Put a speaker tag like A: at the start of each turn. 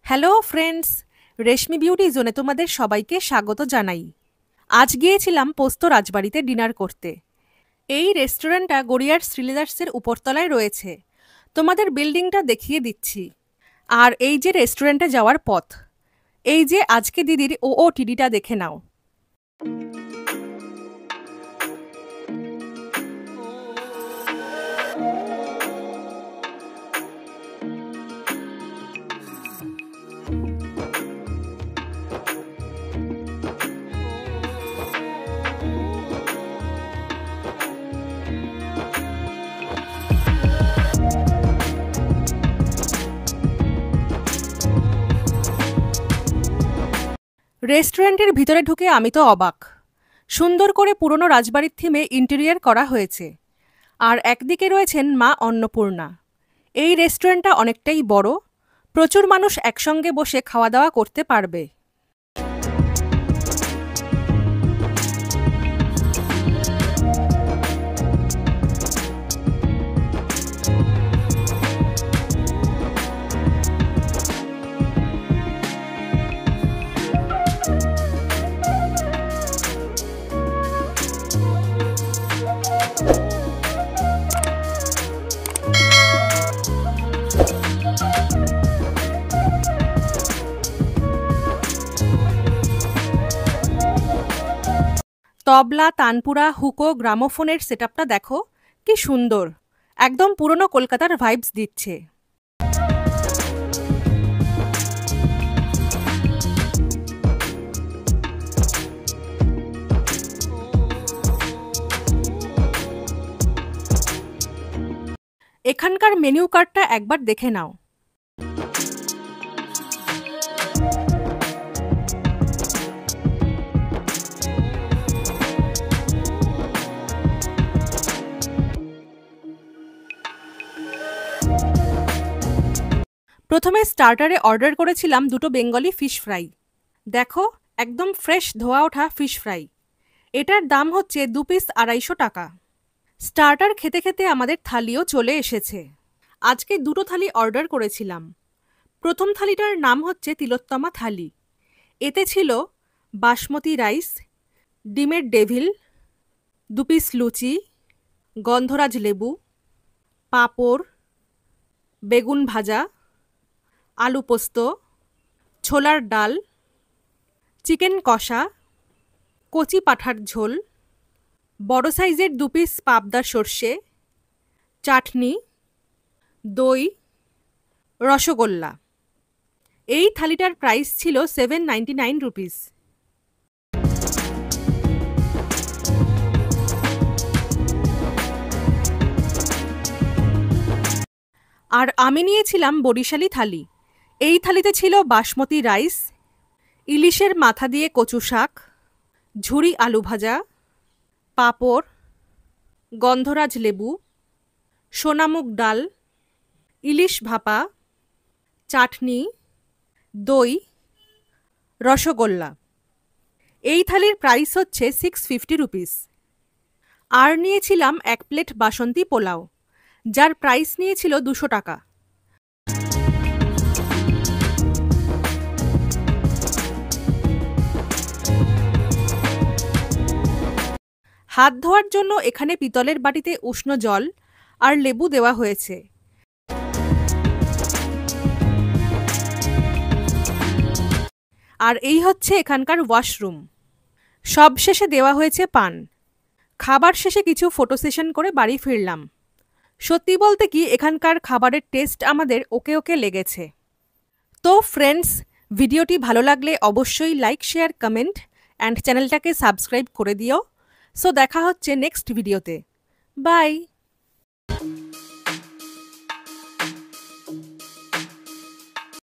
A: Hello friends, রেশমি beauty জোনে তোমাদের সবাইকে স্বাগত জানাই। আজ গিয়েছিলাম পোস্ত রাজবাড়িতে ডিনার করতে। এই রেস্টুরেন্টটা গড়িয়ার শ্রীলেদার্সের উপরতলায় রয়েছে। তোমাদের বিল্ডিংটা দেখিয়ে দিচ্ছি। আর এই যে রেস্টুরেন্টে যাওয়ার পথ, এই যে আজকে দিদির OOTDটা দেখে নাও। রেস্টুরেন্টের ভিতরে ঢুকে আমি তো অবাক। সুন্দর করে পুরনো রাজবাড়ির থিমে ইন্টেরিয়ার করা হয়েছে। আর একদিকে রয়েছেন মা অন্নপূর্ণা। এই রেস্টুরেন্টটা অনেকটাই বড়, প্রচুর মানুষ একসঙ্গে বসে খাওয়া দাওয়া করতে পারবে। তবলা, তানপুরা, হুকো, গ্রামোফোনের সেটআপটা দেখো, কি সুন্দর! একদম পুরনো কলকাতার ভাইবস দিচ্ছে। এখানকার মেনু কার্ডটা একবার দেখে নাও। প্রথমে স্টার্টারে অর্ডার করেছিলাম দুটো বেঙ্গলি ফিশ ফ্রাই। দেখো, একদম ফ্রেশ ধোয়া ওঠা ফিশ ফ্রাই। এটার দাম হচ্ছে 2 পিস 250 টাকা। স্টার্টার খেতে খেতে আমাদের থালিও চলে এসেছে। আজকে দুটো থালি অর্ডার করেছিলাম। প্রথম থালিটার নাম হচ্ছে তিলোত্তমা থালি। এতে ছিল বাসমতি রাইস, ডিমের ডেভিল, 2 পিস লুচি, গন্ধরাজ লেবু, পাঁপড়, বেগুন ভাজা, আলু পোস্ত, ছোলার ডাল, চিকেন কষা, কচি পাঁঠার ঝোল, বড় সাইজের 2 পিস পাবদা সর্ষে, চাটনি, দই, রসগোল্লা। এই থালিটার প্রাইস ছিল 799 রুপিস। আর আমি নিয়েছিলাম বরিশালি থালি। এই থালিতে ছিল বাসমতি রাইস, ইলিশের মাথা দিয়ে কচু শাক, ঝুরি আলু ভাজা, পাঁপড়, গন্ধরাজ লেবু, সোনামুগ ডাল, ইলিশ ভাপা, চাটনি, দই, রসগোল্লা। এই থালির প্রাইস হচ্ছে 650 রুপিস। আর নিয়েছিলাম 1 প্লেট বাসন্তী পোলাও, যার প্রাইস নিয়েছিল 200 টাকা। হাত ধোয়ার জন্য এখানে পিতলের বাটিতে উষ্ণ জল আর লেবু দেওয়া হয়েছে। আর এই হচ্ছে এখানকার ওয়াশরুম। সব শেষে দেওয়া হয়েছে পান। খাবার শেষে কিছু ফটো সেশন করে বাড়ি ফিরলাম। সত্যি বলতে কি, এখানকার খাবারের টেস্ট আমাদের ওকে লেগেছে। তো ফ্রেন্ডস, ভিডিওটি ভালো লাগলে অবশ্যই লাইক, শেয়ার, কমেন্ট অ্যান্ড চ্যানেলটাকে সাবস্ক্রাইব করে দিও। সো দেখা হচ্ছে নেক্সট ভিডিওতে। বাই।